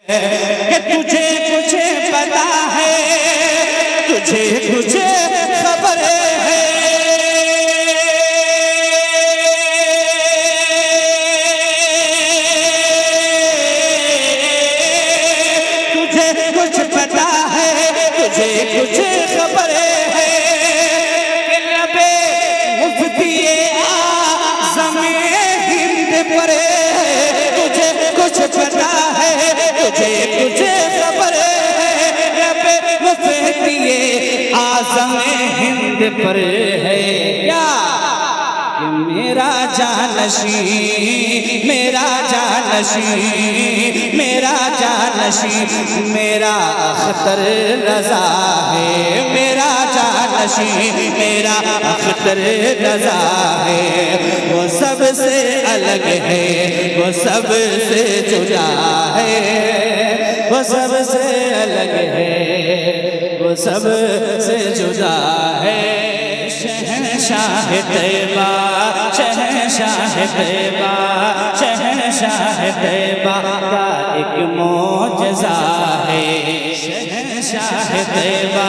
کہ تجھے کچھ پتا ہے، تجھے کچھ خبر ہے، تجھے کچھ پتا ہے، تجھے کچھ خبر ہے کہ لب مفتی اعظم ہند پر تجھے کچھ پتا ہے، تجھے کچھ خبر ہے، لب مفتی اعظم ہند پر ہے کیا کہ میرا جانشین، میرا جانشین، میرا جانشین، میرا اختر رضا ہے، میرا جانشین، میرا اختر رضا ہے، وہ سب سے الگ ہے، وہ سب سے جدا ہے، وہ سب سے الگ ہے، وہ سب سے جدا ہے، شہنشاہ طیبہ، شہنشاہ طیبہ، شہنشاہ طیبہ کا ایک معجزہ ہے، شہنشاہ طیبہ،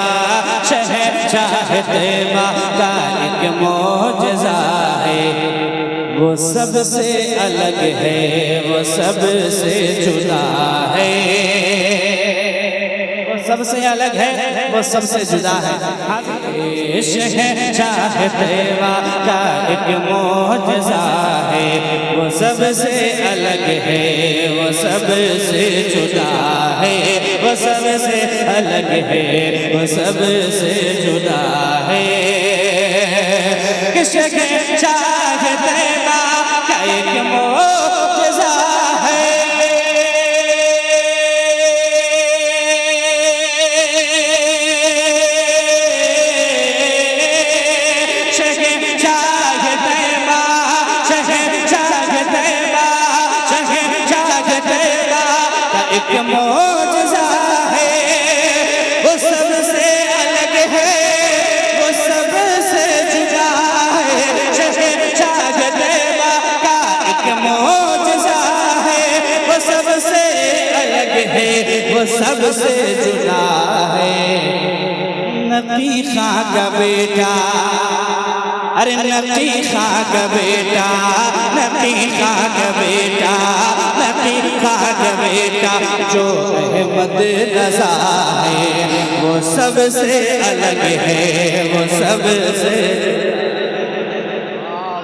شہنشاہ طیبہ کا ایک معجزہ ہے، وہ سب سے الگ ہے، وہ سب سے جدا ہے، سب سے الگ ہے، وہ سب سے جدا ہے، شہنشاہ طیبہ کا ایک معجزہ ہے، وہ سب سے الگ ہے، وہ سب سے جدا ہے، وہ سب سے الگ ہے، وہ سب سے جدا ہے، کہ شہنشاہ طیبہ کا ایک معجزہ ہے، ایک معجزہ ہے، وہ سب سے الگ ہے، وہ سب سے جدا ہے، شہنشاہ طیبہ کا ایک معجزہ ہے، وہ سب سے الگ ہے، وہ سب سے جدا ہے، نقی خاں کا بیٹا، ارے نقی خاں کا بیٹا، نقی خاں کا بیٹا، نقی خاں کا بیٹا جو احمد رضا ہے، وہ سب سے الگ ہے، وہ سب سے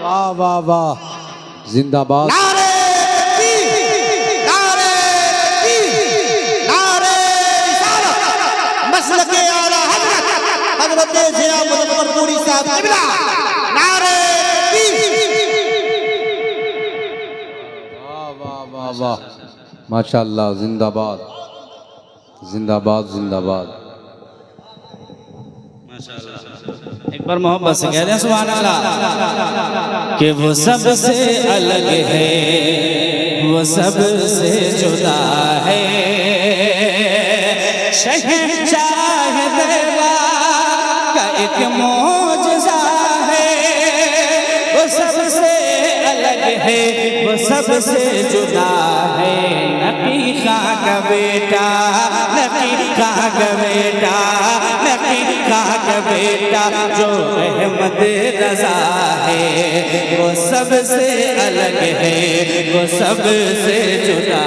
واہ واہ واہ، زندہ باد، نعرہ تکبیر، نعرہ تکبیر، نعرہ رسالت، مسلک اعلیٰ حضرت حضرت ضیاء مظفر پوری صاحب قبلہ، نعرہ تکبیر، واہ واہ واہ واہ، ماشاءاللہ، زندہ باد، زندہ باد، زندہ باد، ایک بار محبت سے کہہ دیں سبحان اللہ، کہ وہ سب سے الگ ہے، وہ سب سے جدا ہے، شہنشاہ طیبہ کا ایک معجزہ ہے، وہ سب سے الگ ہے، وہ سب سے جدا ہے، نقی خاں کا بیٹا، نقی خاں کا بیٹا، نقی خاں کا بیٹا جو احمد رضا ہے، وہ سب سے الگ ہے، وہ سب سے جدا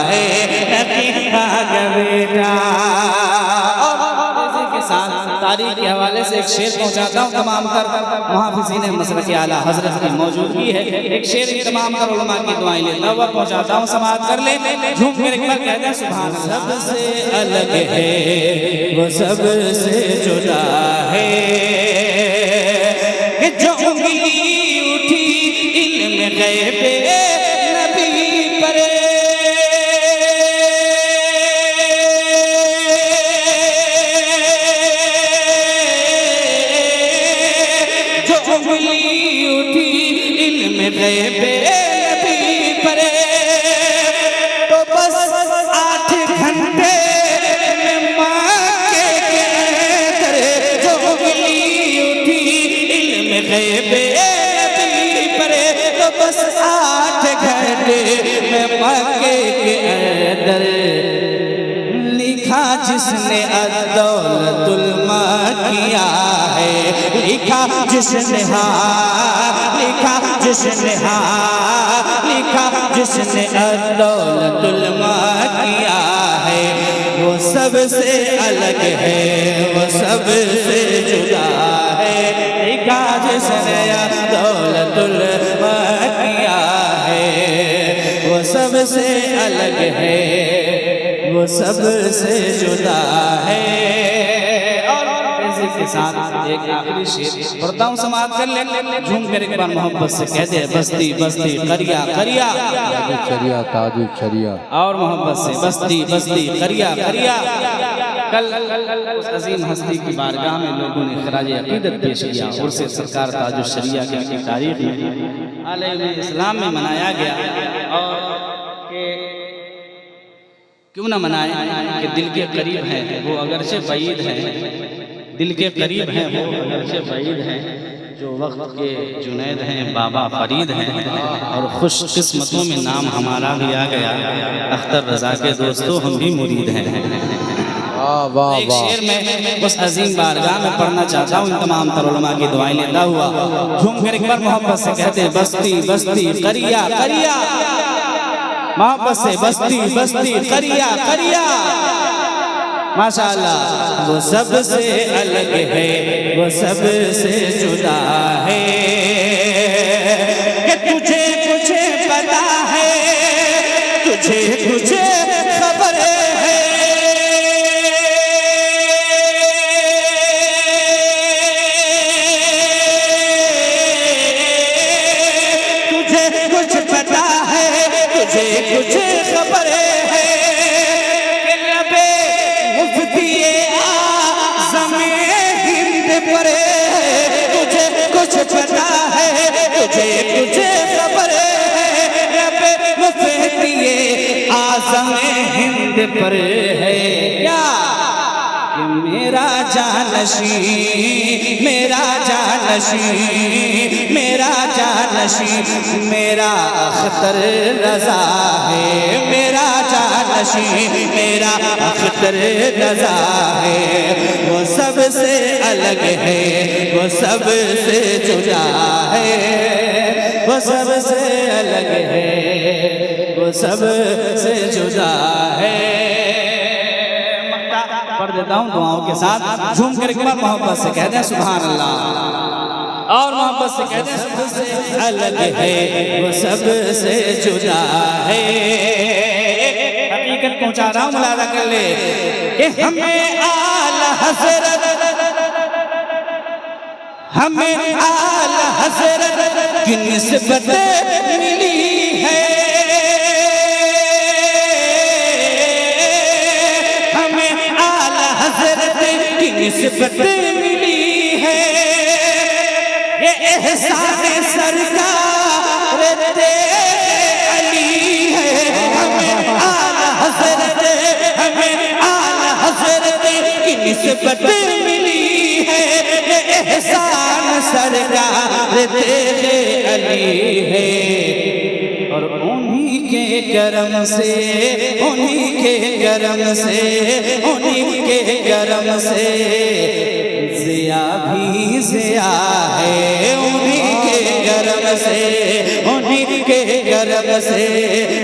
ہے، نقی خاں کا بیٹا، تاریخ کے حوالے سے ایک شعر پہنچاتا ہوں تمام کر محافظین مسلک اعلیٰ حضرت کی موجودگی ہے، ایک شعر تمام کر علماء کی دعائیں لیتا ہوا پہنچاتا ہوں، سماعت کر لیں، جھوم کر ایک بار کہہ دیں سبحان اللہ، سب سے الگ ہے، وہ سب سے جدا ہے، کہ جو انگلی اٹھی علم غیب نبی پر، غیب نبی پر، تو بس 8 گھنٹے میں ماں کے اندر جو انگلی اٹھی علم غیب نبی پر، تو بس لکھا جس نے الدولت المکیہ ہے، لکھا جس نے لکھا جس نے لکھا جس نے الدولت المکیہ ہے، وہ سب سے الگ ہے، وہ سب سے جدا ہے، لکھا جس نے الدولت المکیہ ہے، وہ سب سے الگ ہے، وہ سب سے جدا ہے۔ اور اسی کے ساتھ ایک آخری شعر پڑھتا ہوں، سماعت کر لیں، جھوم کر ایک بار محبت سے کہہ دے، بستی بستی قریہ قریہ، تاج الشریعہ تاج الشریعہ، اور محبت سے بستی بستی قریہ قریہ۔ کل اس عظیم ہستی کی بارگاہ میں لوگوں نے خراج عقیدت پیش کیا، اور سے سرکار تاج الشریعہ کی تاریخ میں عالم اسلام میں منایا گیا، اور کہ کیوں نہ منائے کہ دل کے قریب ہیں وہ اگرچہ بعید ہیں، دل کے قریب ہیں وہ اگرچہ بعید ہیں، جو وقت کے جنید ہیں بابا فرید ہیں، اور خوش قسمتوں میں نام ہمارا بھی آ گیا، اختر رضا کے دوستوں ہم بھی مرید ہیں۔ ایک شعر میں اس عظیم بارگاہ میں پڑھنا چاہتا ہوں، ان تمام تر علماء کی دعائیں لیتا ہوا، جھوم کر ایک بار محبت سے کہتے ہیں، بستی بستی قریہ قریہ، محبت سے بستی بستی قریہ قریہ۔ ماشاءاللہ، وہ سب سے الگ ہے، وہ سب سے جدا ہے، کہ تجھے کچھ پتا ہے، تجھے کچھ خبر ہے، تجھے کچھ پتا ہے، تجھے کچھ خبر ہے، تجھے کچھ پتا ہے، تجھے کچھ خبر ہے، رب مفتی اعظم ہند پر ہے کیا، کہ میرا جانشین، میرا جانشین، میرا جانشین، میرا اختر رضا ہے، میرا جانشین، میرا اختر رضا ہے، وہ سب سے الگ ہے، وہ سب سے جدا ہے، وہ سب سے الگ ہے، وہ سب سے جدا ہے۔ پڑھ دیتا ہوں دعاؤں کے ساتھ، جھوم کر ایک بار محبت سے کہہ دیں سبحان اللہ، اور محبت سے کہہ دیں سب سے الگ ہے، وہ سب سے جدا ہے۔ حقیقت پہنچا رہا ہوں، ملاحظہ کر لے کہ ہمیں اعلی حضرت، ہمیں اعلی حضرت کی نسبت ملی ہے، نسبت ملی ہے، یہ احسان سرکار علی ہے، ہمیں اعلی حضرت، ہمیں اعلی حضرت کی نسبت ملی ہے، یہ احسان سرکار علی ہے، اور انہی کے کرم سے، انہی کے کرم سے، انہی کے کرم سے ضیاء بھی ضیاء ہے، انہی کے کرم سے، انہی کے کرم سے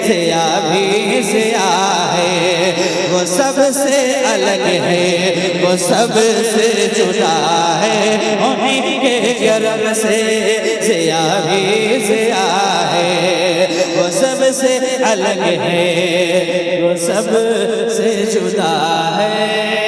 ضیاء بھی ضیاء ہے، وہ سب سے الگ ہے، وہ سب سے جدا ہے، انہی کے کرم سے ضیاء بھی ضیاء ہے، وہ سب سے الگ ہے، وہ سب سے جدا ہے۔